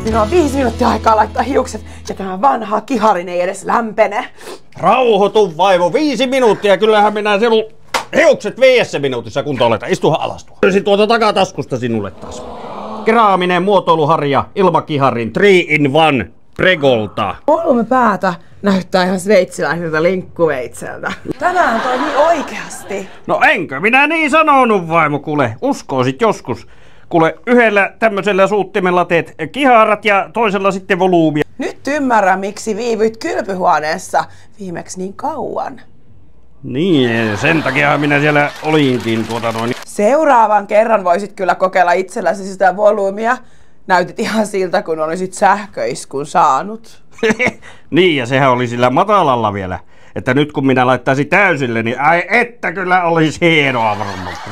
Minulla on 5 minuuttia aikaa laittaa hiukset ja tämä vanha kiharin ei edes lämpene. Rauhoitu vaimo, 5 minuuttia. Kyllähän minä sinun hiukset 5 minuutissa kuntoon laita. Istuhan alas tuohon. Löysin tuolta takataskusta sinulle taas. Keraaminen muotoiluharja ilmakiharin 3-in-1 Pregolta. Volyyme päätä näyttää ihan sveitsiläiseltä linkkuveitseltä. Tänään toimii oikeasti. No enkö minä niin sanonut vaimo, kuule. Uskoisit joskus. Kuule, yhdellä tämmöisellä suuttimella teet kiharat ja toisella sitten volyymia. Nyt ymmärrän, miksi viivyit kylpyhuoneessa viimeksi niin kauan. Niin, sen takia minä siellä olinkin Seuraavan kerran voisit kyllä kokeilla itselläsi sitä volyymia. Näytit ihan siltä, kun olisit sähköiskun saanut. Niin, ja sehän oli sillä matalalla vielä. Että nyt kun minä laittaisin täysille, niin ai että kyllä olisi hienoa varmasti.